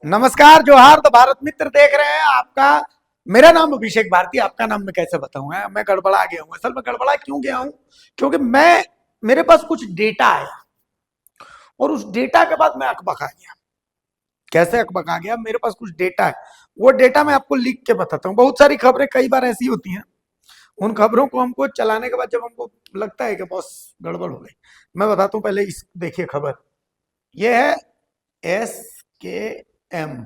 नमस्कार, जोहार। द भारत मित्र देख रहे हैं आपका। मेरा नाम अभिषेक भारती। आपका नाम मैं कैसे बताऊंगा? मैं गड़बड़ा गया हूं। असल में गड़बड़ा क्यों गया हूं? क्योंकि मेरे पास कुछ डेटा आया और उस डेटा के बाद मैं अकबका गया। कैसे अकबका गया? मेरे पास कुछ डेटा है, वो डेटा मैं आपको लिख के बताता हूँ। बहुत सारी खबरें कई बार ऐसी होती हैं, उन खबरों को हमको चलाने के बाद जब हमको लगता है कि बॉस गड़बड़ हो गई, मैं बताता हूँ। पहले इस देखिए खबर, ये है SKM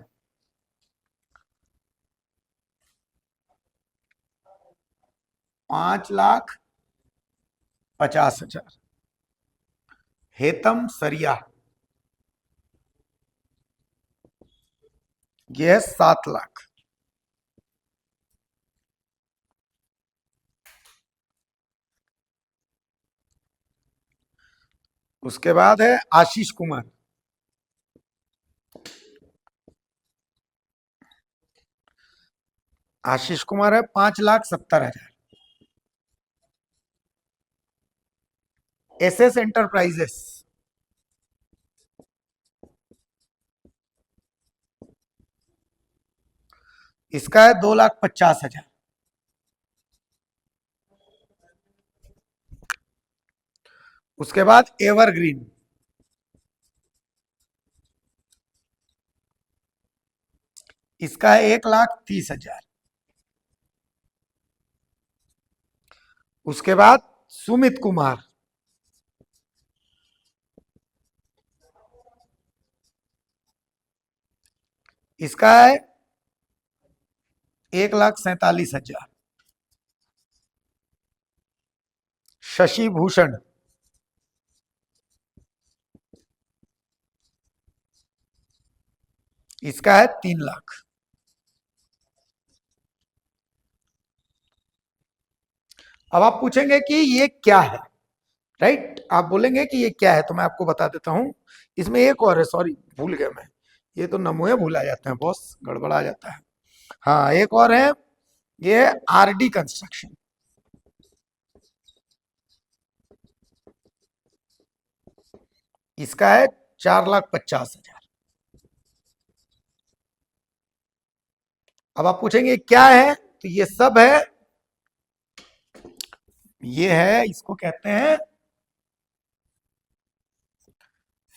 5,50,000। हेतम सरिया, ये है 7 लाख। उसके बाद है आशीष कुमार, आशीष कुमार है 5,70,000। SS एंटरप्राइजेस, इसका है 2,50,000। उसके बाद एवरग्रीन, इसका है 1,30,000। उसके बाद सुमित कुमार, इसका है 1,47,000। शशि भूषण, इसका है 3 लाख। अब आप पूछेंगे कि ये क्या है, राइट? आप बोलेंगे कि ये क्या है, तो मैं आपको बता देता हूं। इसमें एक और है, सॉरी भूल गया मैं। ये तो नमूने भूला जाते हैं बॉस, गड़बड़ा जाता है। हाँ, एक और है, ये RD कंस्ट्रक्शन, इसका है 4,50,000। अब आप पूछेंगे क्या है, तो ये सब है। ये है, इसको कहते हैं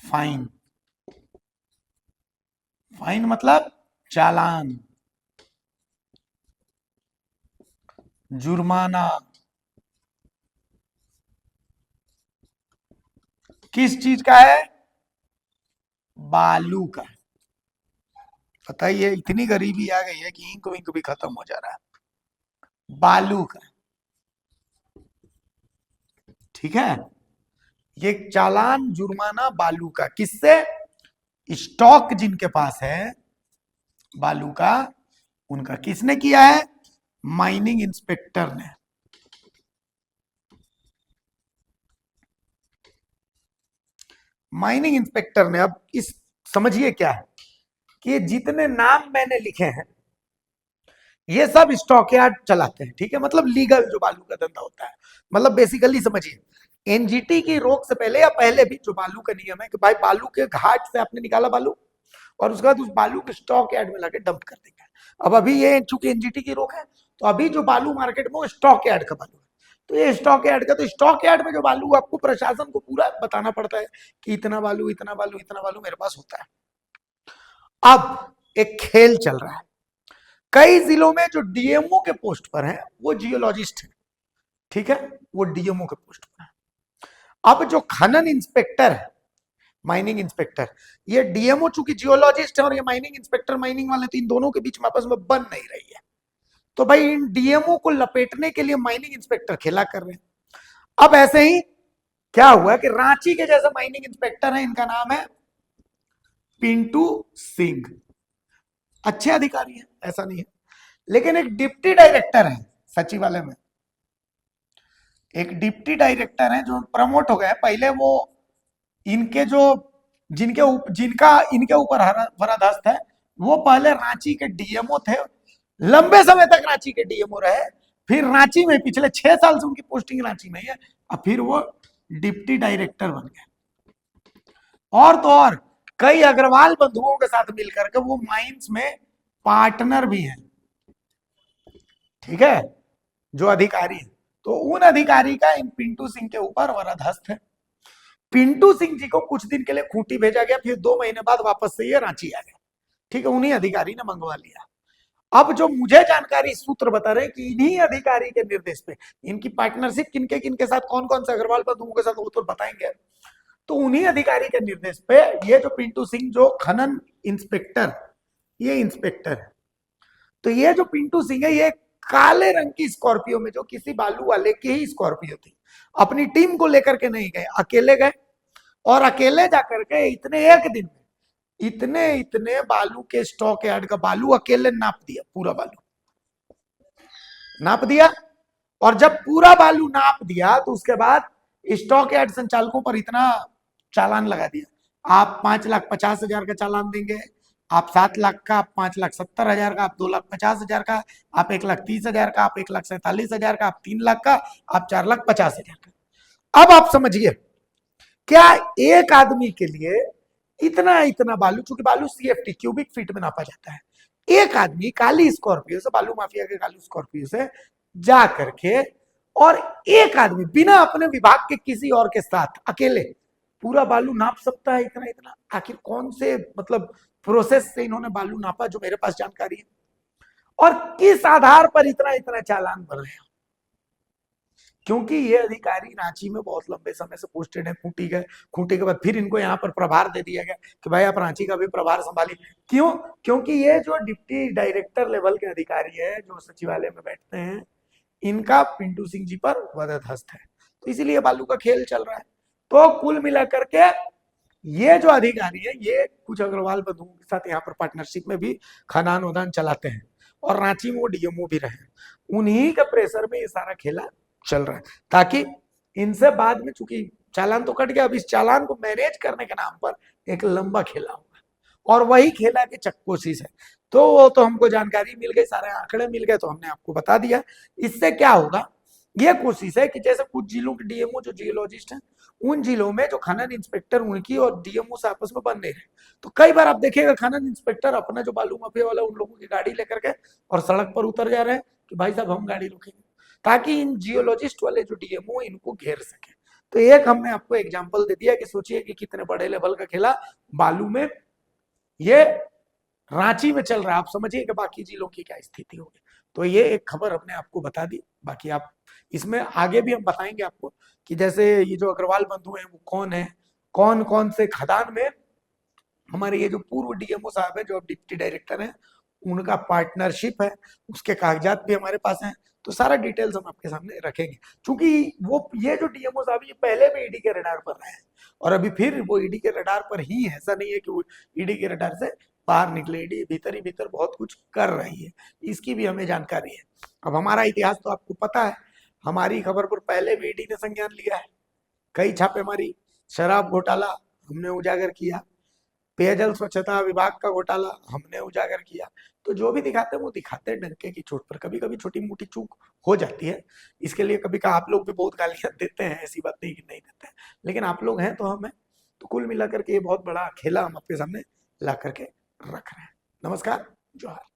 फाइन। फाइन मतलब चालान, जुर्माना। किस चीज का है? बालू का। बताइए, इतनी गरीबी आ गई है कि इंक विंक भी खत्म हो जा रहा है। बालू का, ठीक है। ये चालान जुर्माना बालू का, किससे? स्टॉक जिनके पास है बालू का, उनका। किसने किया है? माइनिंग इंस्पेक्टर ने। माइनिंग इंस्पेक्टर ने। अब इस समझिए क्या है कि जितने नाम मैंने लिखे हैं, ये सब स्टॉक यार्ड चलाते हैं, ठीक है। मतलब लीगल जो बालू का धंधा होता है, मतलब बेसिकली समझिए, NGT की रोक से पहले या पहले भी जो बालू का नियम है कि भाई बालू के घाट से आपने निकाला बालू, और उसके बाद उस बालू के स्टॉक यार्ड में लाके डंप कर देंगे। अब अभी ये चूंकि NGT की रोक है, तो अभी जो बालू मार्केट में वो स्टॉक यार्ड का बालू है। तो ये स्टॉक यार्ड का, तो स्टॉक यार्ड में जो बालू, आपको प्रशासन को पूरा बताना पड़ता है कि इतना बालू, इतना बालू, इतना बालू मेरे पास होता है। अब एक खेल चल रहा है, कई जिलों में जो DMO के पोस्ट पर हैं वो जियोलॉजिस्ट हैं, ठीक है, वो DMO के पोस्ट पर है। अब जो खनन इंस्पेक्टर है, माइनिंग इंस्पेक्टर, ये DMO चूंकि जियोलॉजिस्ट है और ये माइनिंग इंस्पेक्टर माइनिंग वाले, तो इन दोनों के बीच में आपस में बन नहीं रही है। तो भाई इन DMO को लपेटने के लिए माइनिंग इंस्पेक्टर खेला कर रहे हैं। अब ऐसे ही क्या हुआ कि रांची के जैसे माइनिंग इंस्पेक्टर है, इनका नाम है पिंटू सिंह। अच्छे अधिकारी हैं, ऐसा नहीं है, लेकिन एक डिप्टी डायरेक्टर है सचिवालय में, एक डिप्टी डायरेक्टर है जो प्रमोट हो गए। पहले वो इनके जो जिनका इनके ऊपर वरादस्त है, वो पहले रांची के DMO थे, लंबे समय तक रांची के DMO रहे। फिर रांची में पिछले 6 साल से उनकी पोस्टिंग रांची में ही है, और फिर वो डिप्टी डायरेक्टर बन गए। और तो और कई अग्रवाल बंधुओं के साथ मिलकर के वो माइंस में पार्टनर भी हैं, ठीक है, जो अधिकारी है। तो उन अधिकारी का इन पिंटू सिंह के ऊपर वरद हस्त है। पिंटू सिंह जी को कुछ दिन के लिए खूंटी भेजा गया, फिर 2 महीने बाद वापस से ये रांची आ गए, ठीक है, उन्हीं अधिकारी ने मंगवा लिया। अब जो मुझे जानकारी सूत्र बता रहे हैं कि इन्हीं अधिकारी के निर्देश पे, इनकी पार्टनरशिप किनके किनके साथ, कौन कौन से अग्रवाल बंधुओं के साथ, वो तो बताएंगे। तो उन्हीं अधिकारी के निर्देश पे ये जो पिंटू सिंह, जो खनन इंस्पेक्टर, ये इंस्पेक्टर है, तो ये जो पिंटू सिंह है, ये काले रंग की स्कॉर्पियो में, जो किसी बालू वाले की ही स्कॉर्पियो थी, अपनी टीम को लेकर के नहीं गए, अकेले गए, और अकेले जाकर के इतने एक दिन में इतने इतने बालू के स्टॉक यार्ड का बालू अकेले नाप दिया, पूरा बालू नाप दिया। और जब पूरा बालू नाप दिया तो उसके बाद स्टॉक यार्ड संचालकों पर इतना चालान लगा दिया, आप 5,50,000 का चालान देंगे, आप 7 लाख का, आप 5,70,000 का, आप 2,50,000 का, आप 1,30,000 का, आप 1,47,000 का, आप 3 लाख का, आप 4,50,000 का। अब आप समझिए, क्या एक आदमी के लिए इतना इतना बालू, चूंकि बालू CFT क्यूबिक फीट में नापा जाता है, एक आदमी काली स्कॉर्पियो से, बालू माफिया के काली स्कॉर्पियो से जा करके, और एक आदमी बिना अपने विभाग के किसी और के साथ अकेले पूरा बालू नाप सकता है इतना इतना? आखिर कौन से मतलब प्रोसेस से इन्होंने बालू नापा, जो मेरे पास जानकारी है, और किस आधार पर इतना इतना चालान भर रहे हैं? क्योंकि ये अधिकारी रांची में बहुत लंबे समय से पोस्टेड है, खूंटी गए, खूंटी के बाद फिर इनको यहाँ पर प्रभार दे दिया गया कि भाई आप रांची का भी प्रभार संभालिए। क्यों? क्योंकि ये जो डिप्टी डायरेक्टर लेवल के अधिकारी है, जो सचिवालय में बैठते हैं, इनका पिंटू सिंह जी पर वरद हस्त है, तो इसीलिए बालू का खेल चल रहा है। तो कुल मिलाकर के ये जो अधिकारी है, ये कुछ अग्रवाल बंधुओं के साथ यहाँ पर पार्टनरशिप में भी खदान वदान चलाते हैं, और रांची में वो डीएमओ भी रहे, उन्हीं के प्रेशर में ये सारा खेला चल रहा है, ताकि इनसे बाद में, चूंकि चालान तो कट गया, अब इस चालान को मैनेज करने के नाम पर एक लंबा खेला होगा, और वही खेला की कोशिश है। तो वो तो हमको जानकारी मिल गई, सारे आंकड़े मिल गए, तो हमने आपको बता दिया। इससे क्या होगा, ये कोशिश है कि जैसे कुछ जिलों के डीएमओ जो जियोलॉजिस्ट हैं, उन जिलों में जो खनन इंस्पेक्टर उनकी और डीएमओ से आपस में बन नहीं रहे, तो कई बार आप देखिएगा खनन इंस्पेक्टर अपना जो बालू माफिया वाला उन लोगों की गाड़ी लेकर के और सड़क पर उतर जा रहे हैं कि भाई साहब हम गाड़ी रोकेंगे, ताकि इन जियोलॉजिस्ट वाले जो डीएमओ इनको घेर सके। तो एक हमने आपको एग्जाम्पल दे दिया कि सोचिए कि कितने बड़े लेवल का खेला बालू में ये रांची में चल रहा है, आप समझिए कि बाकी जिलों की क्या स्थिति होगी। तो ये एक खबर हमने आपको बता दी, बाकी आप इसमें आगे भी हम बताएंगे आपको कि जैसे ये जो अग्रवाल बंधु हैं वो कौन है, कौन कौन से खदान में हमारे ये जो पूर्व डीएमओ साहब है, जो डिप्टी डायरेक्टर हैं, उनका पार्टनरशिप है, उसके कागजात भी हमारे पास हैं। तो सारा डिटेल्स हम आपके सामने रखेंगे, क्योंकि वो ये जो डीएमओ साहब ये पहले भी ईडी के रडार पर रहे हैं, और अभी फिर वो ईडी के रडार पर ही है, ऐसा नहीं है कि वो ईडी के रडार से बाहर निकले, ईडी भीतर ही भीतर बहुत कुछ कर रही है, इसकी भी हमें जानकारी है। अब हमारा इतिहास तो आपको पता है, हमारी खबर पर पहले भी ईडी ने संज्ञान लिया है, कई छापेमारी, शराब घोटाला हमने उजागर किया, पेयजल स्वच्छता विभाग का घोटाला हमने उजागर किया। तो जो भी दिखाते हैं वो दिखाते हैं डंके की चोट पर, कभी कभी छोटी मोटी चूक हो जाती है, इसके लिए कभी का आप लोग भी बहुत गालियां देते हैं, ऐसी बात नहीं कि नहीं देते हैं, लेकिन आप लोग हैं तो हम हैं। तो कुल मिलाकर के ये बहुत बड़ा खेला हम आपके सामने ला करके रख रहे हैं। नमस्कार, जोहार।